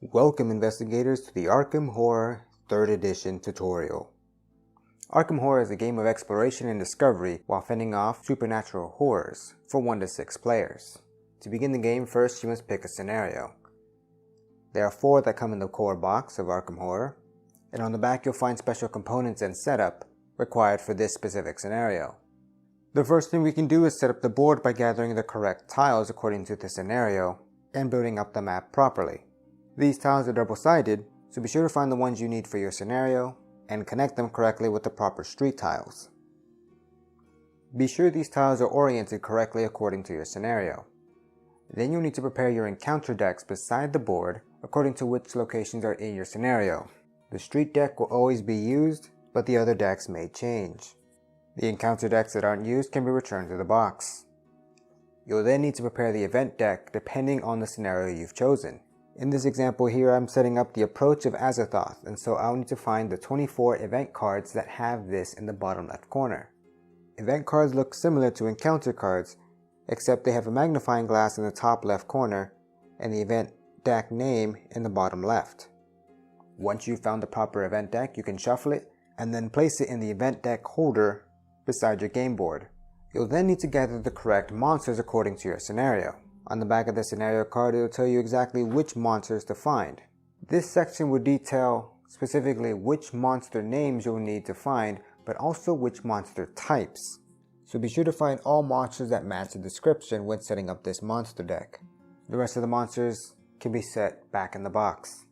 Welcome investigators to the Arkham Horror 3rd Edition tutorial. Arkham Horror is a game of exploration and discovery while fending off supernatural horrors for 1 to 6 players. To begin the game, first you must pick a scenario. There are 4 that come in the core box of Arkham Horror, and on the back you'll find special components and setup required for this specific scenario. The first thing we can do is set up the board by gathering the correct tiles according to the scenario and building up the map properly. These tiles are double-sided, so be sure to find the ones you need for your scenario and connect them correctly with the proper street tiles. Be sure these tiles are oriented correctly according to your scenario. Then you'll need to prepare your encounter decks beside the board according to which locations are in your scenario. The street deck will always be used, but the other decks may change. The encounter decks that aren't used can be returned to the box. You'll then need to prepare the event deck depending on the scenario you've chosen. In this example here, I'm setting up the Approach of Azathoth, and so I'll need to find the 24 event cards that have this in the bottom left corner. Event cards look similar to encounter cards, except they have a magnifying glass in the top left corner and the event deck name in the bottom left. Once you've found the proper event deck, you can shuffle it and then place it in the event deck holder beside your game board. You'll then need to gather the correct monsters according to your scenario. On the back of the scenario card, it will tell you exactly which monsters to find. This section will detail specifically which monster names you'll need to find, but also which monster types. So be sure to find all monsters that match the description when setting up this monster deck. The rest of the monsters can be set back in the box.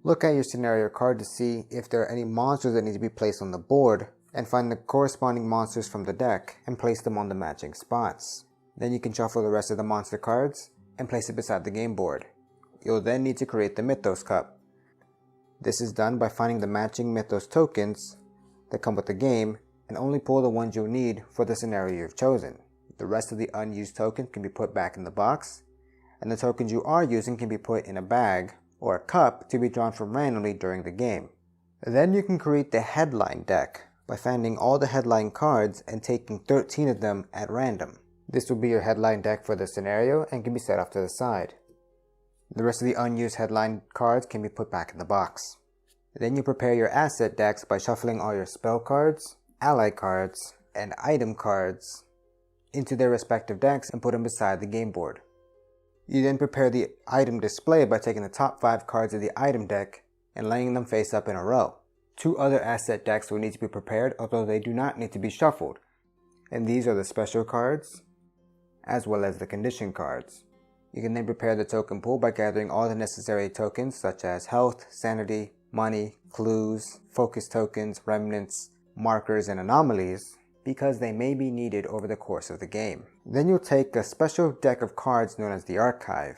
Look at your scenario card to see if there are any monsters that need to be placed on the board, and find the corresponding monsters from the deck and place them on the matching spots. Then you can shuffle the rest of the monster cards and place it beside the game board. You'll then need to create the Mythos Cup. This is done by finding the matching Mythos tokens that come with the game and only pull the ones you'll need for the scenario you've chosen. The rest of the unused tokens can be put back in the box, and the tokens you are using can be put in a bag or a cup to be drawn from randomly during the game. Then you can create the headline deck by finding all the headline cards and taking 13 of them at random. This will be your headline deck for the scenario and can be set off to the side. The rest of the unused headline cards can be put back in the box. Then you prepare your asset decks by shuffling all your spell cards, ally cards, and item cards into their respective decks and put them beside the game board. You then prepare the item display by taking the top 5 cards of the item deck and laying them face up in a row. 2 other asset decks will need to be prepared, although they do not need to be shuffled, and these are the special cards as well as the condition cards. You can then prepare the token pool by gathering all the necessary tokens such as health, sanity, money, clues, focus tokens, remnants, markers, and anomalies, because they may be needed over the course of the game. Then you'll take a special deck of cards known as the Archive.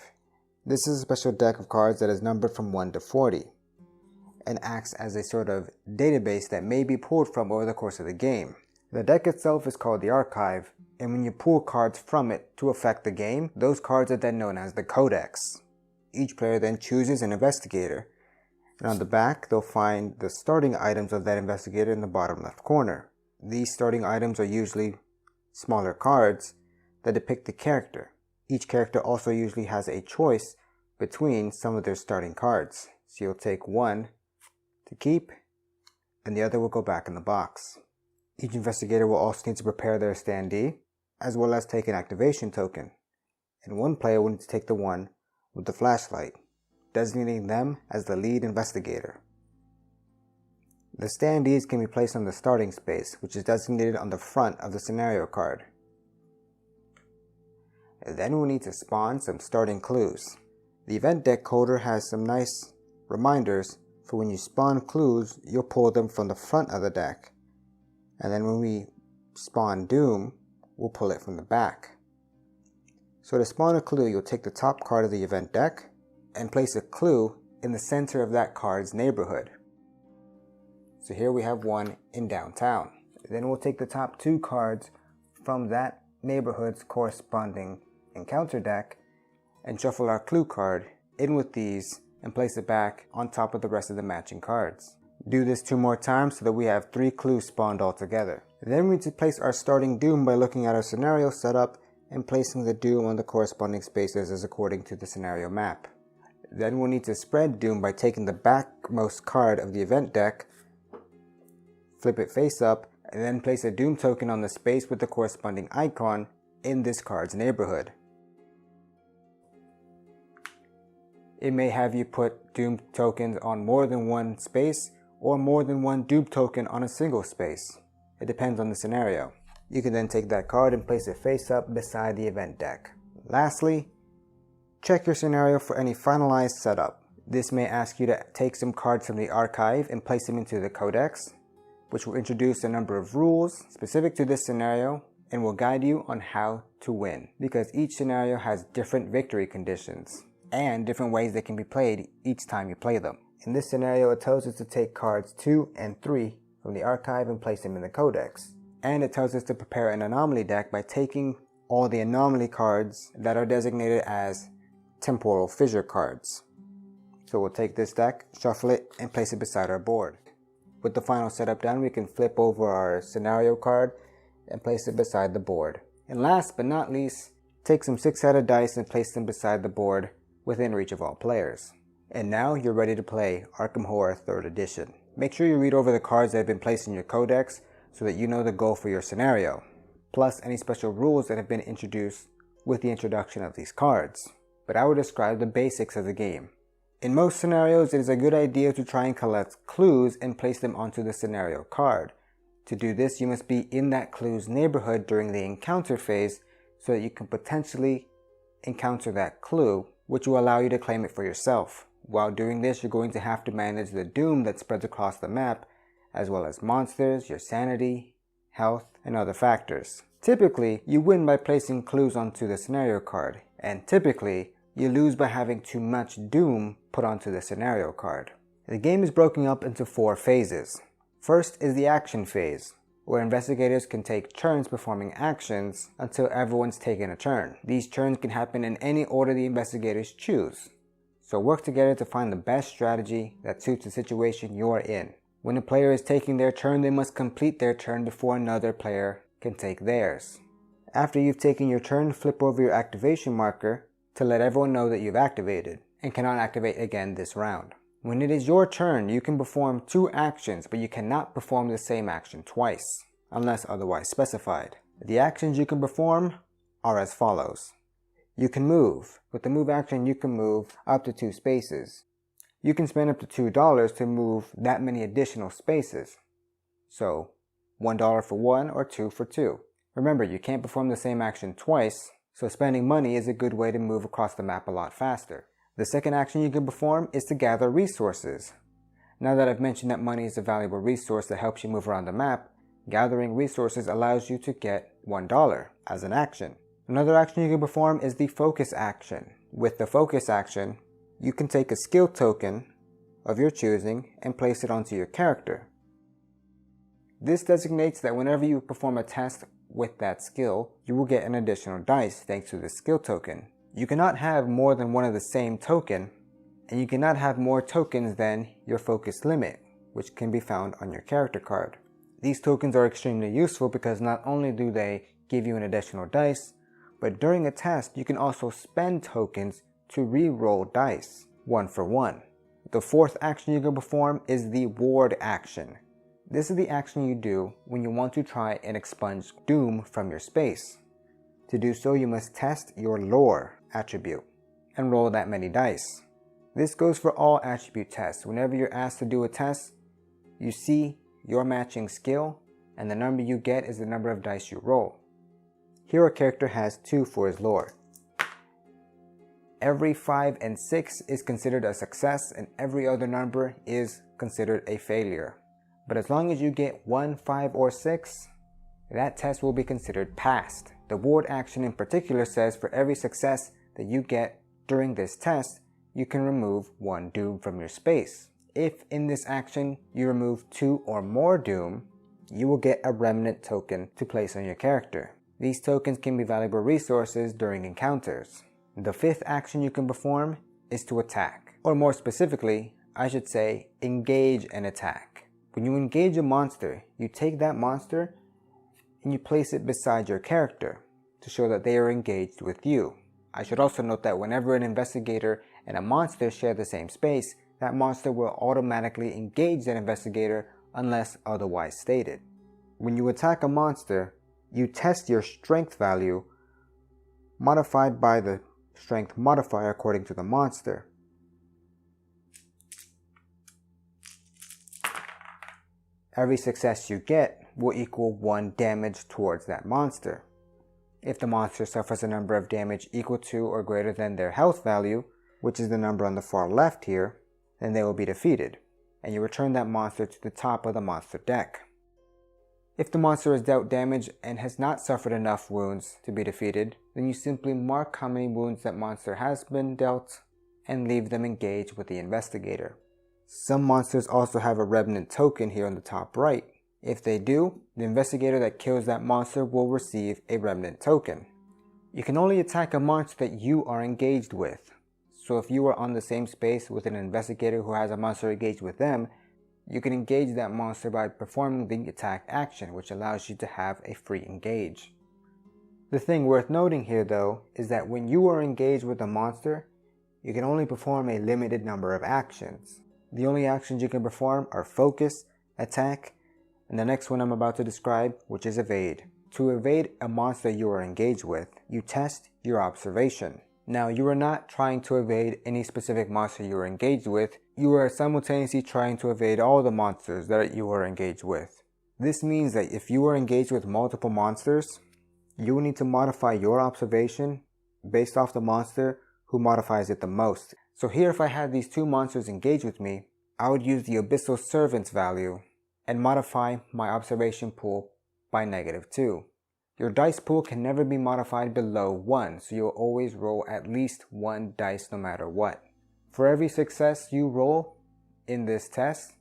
This is a special deck of cards that is numbered from 1 to 40 and acts as a sort of database that may be pulled from over the course of the game. The deck itself is called the Archive, and when you pull cards from it to affect the game, those cards are then known as the Codex. Each player then chooses an investigator, and on the back they'll find the starting items of that investigator in the bottom left corner. These starting items are usually smaller cards that depict the character. Each character also usually has a choice between some of their starting cards. So you'll take one to keep, and the other will go back in the box. Each investigator will also need to prepare their standee, as well as take an activation token, and one player will need to take the one with the flashlight, designating them as the lead investigator. The standees can be placed on the starting space, which is designated on the front of the scenario card. And then we'll need to spawn some starting clues. The event deck holder has some nice reminders for when you spawn clues, you'll pull them from the front of the deck. And then when we spawn Doom, we'll pull it from the back. So to spawn a clue, you'll take the top card of the event deck and place a clue in the center of that card's neighborhood. So here we have one in downtown. Then we'll take the top 2 cards from that neighborhood's corresponding encounter deck and shuffle our clue card in with these and place it back on top of the rest of the matching cards. Do this 2 more times so that we have 3 clues spawned all together. Then we need to place our starting Doom by looking at our scenario setup and placing the Doom on the corresponding spaces as according to the scenario map. Then we'll need to spread Doom by taking the backmost card of the event deck, flip it face up, and then place a Doom token on the space with the corresponding icon in this card's neighborhood. It may have you put Doom tokens on more than one space or more than one Doom token on a single space. It depends on the scenario. You can then take that card and place it face up beside the event deck. Lastly, check your scenario for any finalized setup. This may ask you to take some cards from the archive and place them into the codex, which will introduce a number of rules specific to this scenario and will guide you on how to win, because each scenario has different victory conditions and different ways they can be played each time you play them. In this scenario, it tells us to take cards 2 and 3 from the archive and place them in the codex. And it tells us to prepare an anomaly deck by taking all the anomaly cards that are designated as temporal fissure cards. So we'll take this deck, shuffle it, and place it beside our board. With the final setup done, we can flip over our scenario card and place it beside the board. And last but not least, take some 6-sided dice and place them beside the board within reach of all players. And now you're ready to play Arkham Horror 3rd Edition. Make sure you read over the cards that have been placed in your codex so that you know the goal for your scenario, plus any special rules that have been introduced with the introduction of these cards. But I will describe the basics of the game. In most scenarios, it is a good idea to try and collect clues and place them onto the scenario card. To do this, you must be in that clue's neighborhood during the encounter phase so that you can potentially encounter that clue, which will allow you to claim it for yourself. While doing this, you're going to have to manage the doom that spreads across the map, as well as monsters, your sanity, health, and other factors. Typically, you win by placing clues onto the scenario card, and typically, you lose by having too much doom put onto the scenario card. The game is broken up into 4 phases. First is the action phase, where investigators can take turns performing actions until everyone's taken a turn. These turns can happen in any order the investigators choose. So work together to find the best strategy that suits the situation you're in. When a player is taking their turn, they must complete their turn before another player can take theirs. After you've taken your turn, flip over your activation marker to let everyone know that you've activated and cannot activate again this round. When it is your turn, you can perform 2 actions, but you cannot perform the same action twice, unless otherwise specified. The actions you can perform are as follows. You can move. With the move action, you can move up to 2 spaces. You can spend up to $2 to move that many additional spaces. So, $1 for 1 or 2 for 2. Remember, you can't perform the same action twice, so spending money is a good way to move across the map a lot faster. The second action you can perform is to gather resources. Now that I've mentioned that money is a valuable resource that helps you move around the map, gathering resources allows you to get $1 as an action. Another action you can perform is the focus action. With the focus action, you can take a skill token of your choosing and place it onto your character. This designates that whenever you perform a test with that skill, you will get an additional dice thanks to the skill token. You cannot have more than one of the same token, and you cannot have more tokens than your focus limit, which can be found on your character card. These tokens are extremely useful because not only do they give you an additional dice, but during a test, you can also spend tokens to re-roll dice, 1 for 1. The fourth action you can perform is the ward action. This is the action you do when you want to try and expunge doom from your space. To do so, you must test your lore attribute and roll that many dice. This goes for all attribute tests. Whenever you're asked to do a test, you see your matching skill, and the number you get is the number of dice you roll. Here a character has 2 for his lore. Every 5 and 6 is considered a success, and every other number is considered a failure. But as long as you get 1, 5, or 6, that test will be considered passed. The ward action in particular says for every success that you get during this test, you can remove 1 doom from your space. If in this action you remove 2 or more doom, you will get a remnant token to place on your character. These tokens can be valuable resources during encounters. The fifth action you can perform is to attack. Or more specifically, I should say, engage an attack. When you engage a monster, you take that monster and you place it beside your character to show that they are engaged with you. I should also note that whenever an investigator and a monster share the same space, that monster will automatically engage that investigator unless otherwise stated. When you attack a monster, you test your strength value modified by the strength modifier according to the monster. Every success you get will equal 1 damage towards that monster. If the monster suffers a number of damage equal to or greater than their health value, which is the number on the far left here, then they will be defeated, and you return that monster to the top of the monster deck. If the monster is dealt damage and has not suffered enough wounds to be defeated, then you simply mark how many wounds that monster has been dealt and leave them engaged with the investigator. Some monsters also have a remnant token here on the top right. If they do, the investigator that kills that monster will receive a remnant token. You can only attack a monster that you are engaged with. So if you are on the same space with an investigator who has a monster engaged with them, you can engage that monster by performing the attack action, which allows you to have a free engage. The thing worth noting here though is that when you are engaged with a monster, you can only perform a limited number of actions. The only actions you can perform are focus, attack, and the next one I'm about to describe, which is evade. To evade a monster you are engaged with, you test your observation. Now, you are not trying to evade any specific monster you are engaged with, you are simultaneously trying to evade all the monsters that you are engaged with. This means that if you are engaged with multiple monsters, you will need to modify your observation based off the monster who modifies it the most. So here, if I had these 2 monsters engaged with me, I would use the Abyssal Servant's value and modify my observation pool by -2. Your dice pool can never be modified below 1, so you'll always roll at least 1 dice no matter what. For every success you roll in this test,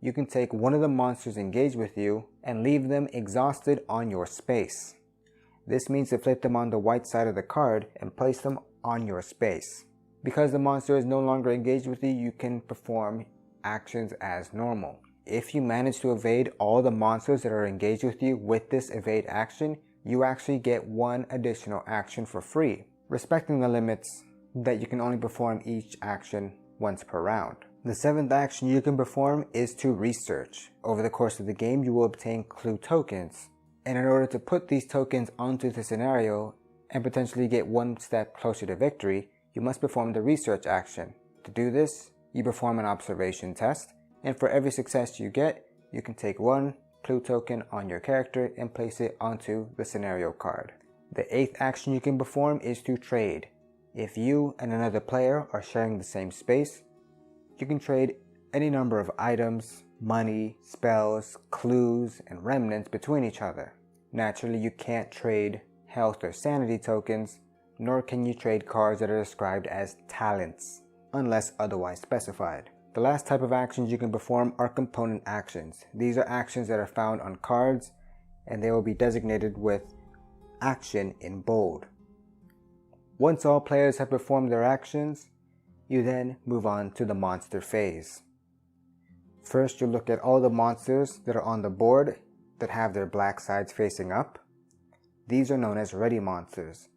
you can take one of the monsters engaged with you and leave them exhausted on your space. This means to flip them on the white side of the card and place them on your space. Because the monster is no longer engaged with you, you can perform actions as normal. If you manage to evade all the monsters that are engaged with you with this evade action, you actually get 1 additional action for free, respecting the limits that you can only perform each action once per round. The 7th action you can perform is to research. Over the course of the game, you will obtain clue tokens, and in order to put these tokens onto the scenario and potentially get 1 step closer to victory, you must perform the research action. To do this, you perform an observation test, and for every success you get, you can take 1 clue token on your character and place it onto the scenario card. The 8th action you can perform is to trade. If you and another player are sharing the same space, you can trade any number of items, money, spells, clues, and remnants between each other. Naturally, you can't trade health or sanity tokens, nor can you trade cards that are described as talents, unless otherwise specified. The last type of actions you can perform are component actions. These are actions that are found on cards, and they will be designated with action in bold. Once all players have performed their actions, you then move on to the monster phase. First, you look at all the monsters that are on the board that have their black sides facing up. These are known as ready monsters.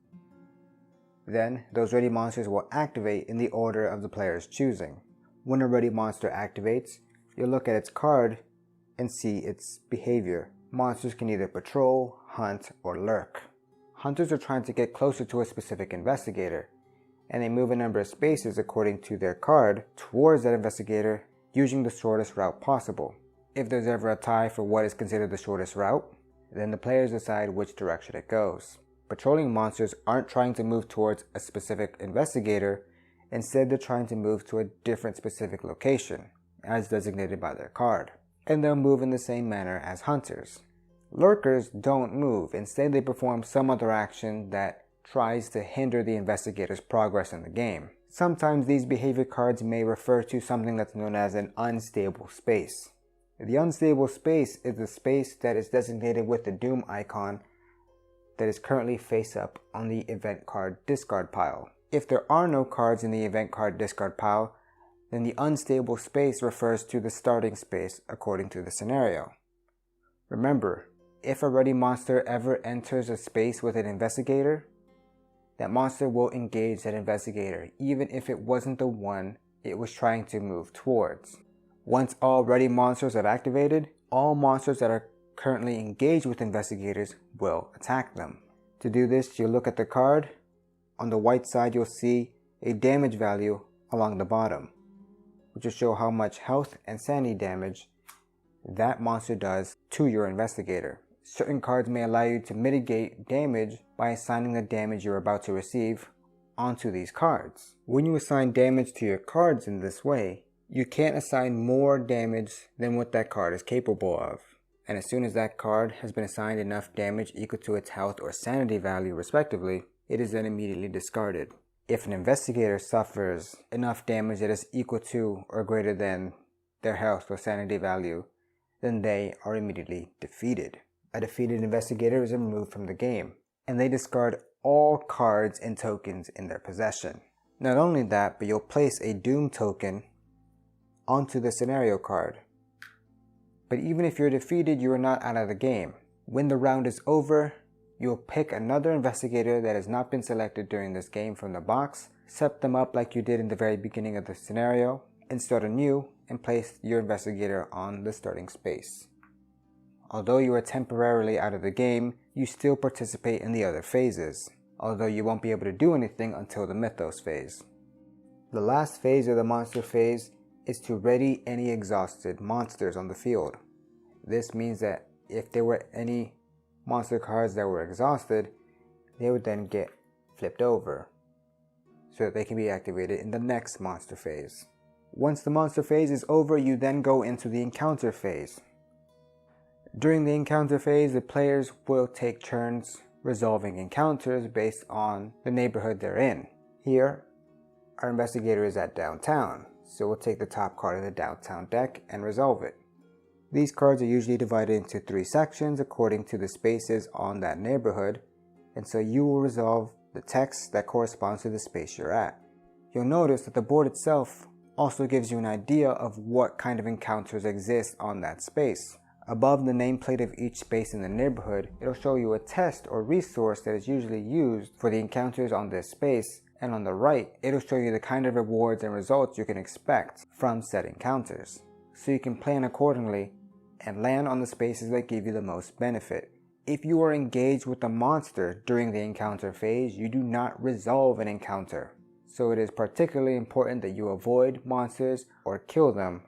Then, those ready monsters will activate in the order of the player's choosing. When a ready monster activates, you'll look at its card and see its behavior. Monsters can either patrol, hunt, or lurk. Hunters are trying to get closer to a specific investigator, and they move a number of spaces according to their card towards that investigator using the shortest route possible. If there's ever a tie for what is considered the shortest route, then the players decide which direction it goes. Patrolling monsters aren't trying to move towards a specific investigator. Instead, they're trying to move to a different specific location, as designated by their card. And they'll move in the same manner as hunters. Lurkers don't move. Instead, they perform some other action that tries to hinder the investigator's progress in the game. Sometimes these behavior cards may refer to something that's known as an unstable space. The unstable space is the space that is designated with the Doom icon that is currently face up on the event card discard pile. If there are no cards in the event card discard pile, then the unstable space refers to the starting space according to the scenario. Remember, if a ready monster ever enters a space with an investigator, that monster will engage that investigator, even if it wasn't the one it was trying to move towards. Once all ready monsters have activated, all monsters that are currently engaged with investigators will attack them. To do this, you look at the card. On the white side, you'll see a damage value along the bottom, which will show how much health and sanity damage that monster does to your investigator. Certain cards may allow you to mitigate damage by assigning the damage you're about to receive onto these cards. When you assign damage to your cards in this way, you can't assign more damage than what that card is capable of. And as soon as that card has been assigned enough damage equal to its health or sanity value respectively, it is then immediately discarded. If an investigator suffers enough damage that is equal to or greater than their health or sanity value, then they are immediately defeated. A defeated investigator is removed from the game, and they discard all cards and tokens in their possession. Not only that, but you'll place a Doom token onto the scenario card. But even if you're defeated, you are not out of the game. When the round is over, you'll pick another investigator that has not been selected during this game from the box, set them up like you did in the very beginning of the scenario, and start anew and place your investigator on the starting space. Although you are temporarily out of the game, you still participate in the other phases, although you won't be able to do anything until the Mythos phase. The last phase of the monster phase is to ready any exhausted monsters on the field. This means that if there were any monster cards that were exhausted, they would then get flipped over so that they can be activated in the next monster phase. Once the monster phase is over, you then go into the encounter phase. During the encounter phase, the players will take turns resolving encounters based on the neighborhood they're in. Here, our investigator is at downtown, so we'll take the top card of the downtown deck and resolve it. These cards are usually divided into 3 sections according to the spaces on that neighborhood, and so you will resolve the text that corresponds to the space you're at. You'll notice that the board itself also gives you an idea of what kind of encounters exist on that space. Above the nameplate of each space in the neighborhood, it'll show you a test or resource that is usually used for the encounters on this space, and on the right, it'll show you the kind of rewards and results you can expect from said encounters, so you can plan accordingly and land on the spaces that give you the most benefit. If you are engaged with a monster during the encounter phase, you do not resolve an encounter, so it is particularly important that you avoid monsters or kill them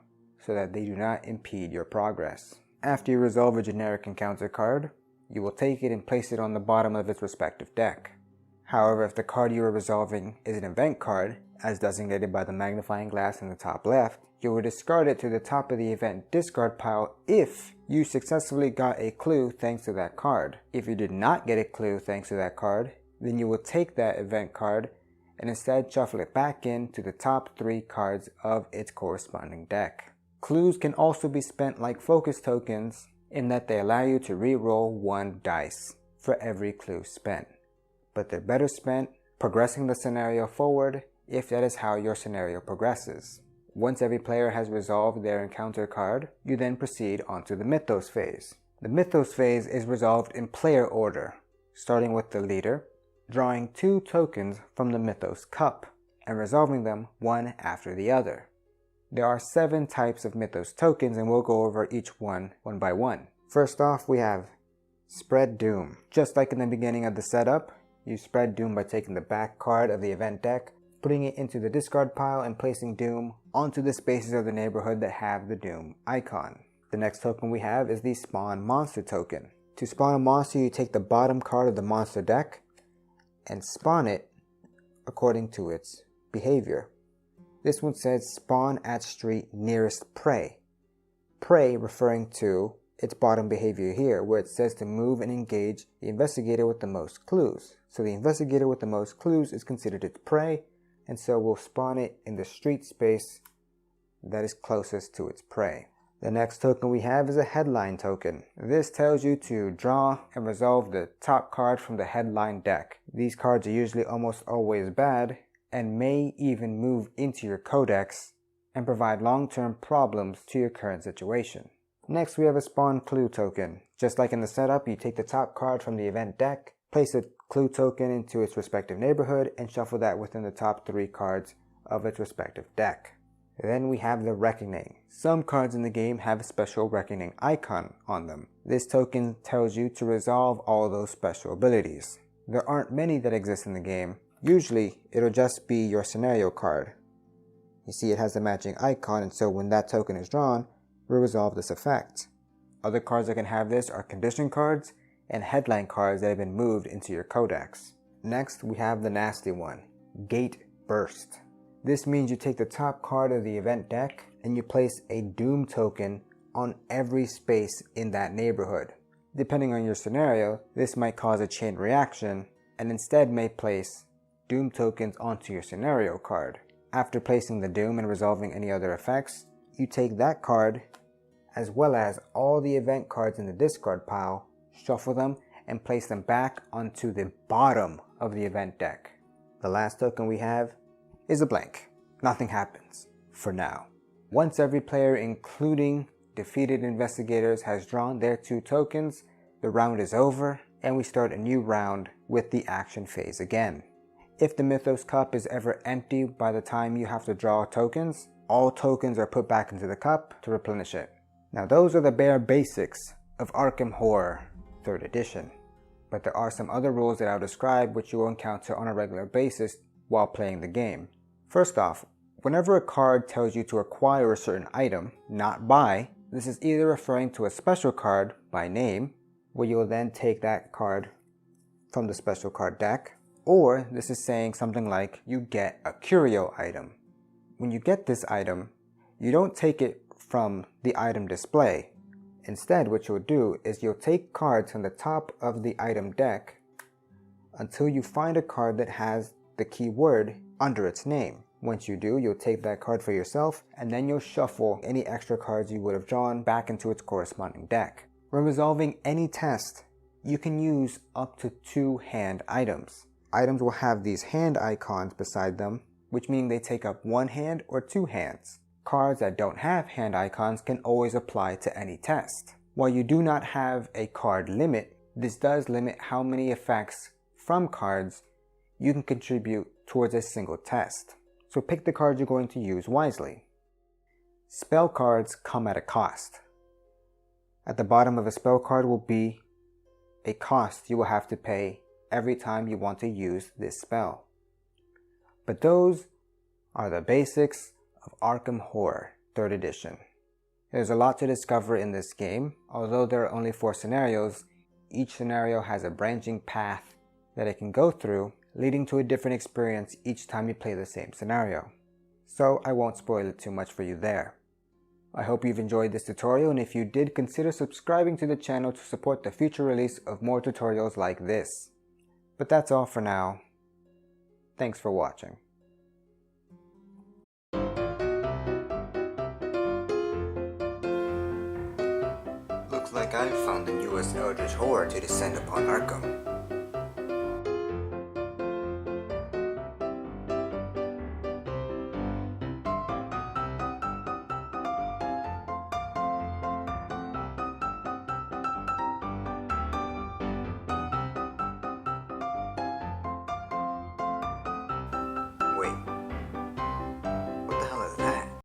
so that they do not impede your progress. After you resolve a generic encounter card, you will take it and place it on the bottom of its respective deck. However, if the card you are resolving is an event card, as designated by the magnifying glass in the top left, you will discard it to the top of the event discard pile if you successfully got a clue thanks to that card. If you did not get a clue thanks to that card, then you will take that event card and instead shuffle it back into the top 3 cards of its corresponding deck. Clues can also be spent like focus tokens in that they allow you to re-roll 1 dice for every clue spent. But they're better spent progressing the scenario forward if that is how your scenario progresses. Once every player has resolved their encounter card, you then proceed onto the Mythos phase. The Mythos phase is resolved in player order, starting with the leader, drawing 2 tokens from the Mythos Cup, and resolving them one after the other. There are 7 types of Mythos tokens, and we'll go over each one by one. First off, we have Spread Doom. Just like in the beginning of the setup, you spread Doom by taking the back card of the event deck, putting it into the discard pile, and placing Doom onto the spaces of the neighborhood that have the Doom icon. The next token we have is the Spawn Monster token. To spawn a monster, you take the bottom card of the monster deck and spawn it according to its behavior. This one says spawn at street nearest prey. Prey referring to its bottom behavior here, where it says to move and engage the investigator with the most clues. So the investigator with the most clues is considered its prey, and so we'll spawn it in the street space that is closest to its prey. The next token we have is a headline token. This tells you to draw and resolve the top card from the headline deck. These cards are usually almost always bad, and may even move into your codex and provide long-term problems to your current situation. Next, we have a Spawn Clue token. Just like in the setup, you take the top card from the event deck, place a clue token into its respective neighborhood, and shuffle that within the top 3 cards of its respective deck. Then we have the Reckoning. Some cards in the game have a special Reckoning icon on them. This token tells you to resolve all those special abilities. There aren't many that exist in the game. Usually, it'll just be your scenario card. You see it has the matching icon, and so when that token is drawn, we'll resolve this effect. Other cards that can have this are condition cards and headline cards that have been moved into your codex. Next, we have the nasty one, Gate Burst. This means you take the top card of the event deck and you place a Doom token on every space in that neighborhood. Depending on your scenario, this might cause a chain reaction and instead may place Doom tokens onto your scenario card. After placing the Doom and resolving any other effects, you take that card as well as all the event cards in the discard pile, shuffle them, and place them back onto the bottom of the event deck. The last token we have is a blank. Nothing happens, for now. Once every player, including defeated investigators, has drawn their 2 tokens, the round is over, and we start a new round with the action phase again. If the Mythos Cup is ever empty by the time you have to draw tokens, all tokens are put back into the cup to replenish it. Now those are the bare basics of Arkham Horror 3rd edition, but there are some other rules that I'll describe which you will encounter on a regular basis while playing the game. First off, whenever a card tells you to acquire a certain item, not buy, this is either referring to a special card by name, where you will then take that card from the special card deck, or this is saying something like you get a curio item. When you get this item, you don't take it from the item display. Instead, what you'll do is you'll take cards from the top of the item deck until you find a card that has the keyword under its name. Once you do, you'll take that card for yourself, and then you'll shuffle any extra cards you would have drawn back into its corresponding deck. When resolving any test, you can use up to 2 hand items. Items will have these hand icons beside them, which mean they take up 1 hand or 2 hands. Cards that don't have hand icons can always apply to any test. While you do not have a card limit, this does limit how many effects from cards you can contribute towards a single test. So pick the cards you're going to use wisely. Spell cards come at a cost. At the bottom of a spell card will be a cost you will have to pay every time you want to use this spell. But those are the basics of Arkham Horror 3rd edition. There's a lot to discover in this game. Although there are only 4 scenarios, each scenario has a branching path that it can go through, leading to a different experience each time you play the same scenario. So I won't spoil it too much for you there. I hope you've enjoyed this tutorial, and if you did, consider subscribing to the channel to support the future release of more tutorials like this. But that's all for now. Thanks for watching. Looks like I've found the newest eldritch horror to descend upon Arkham.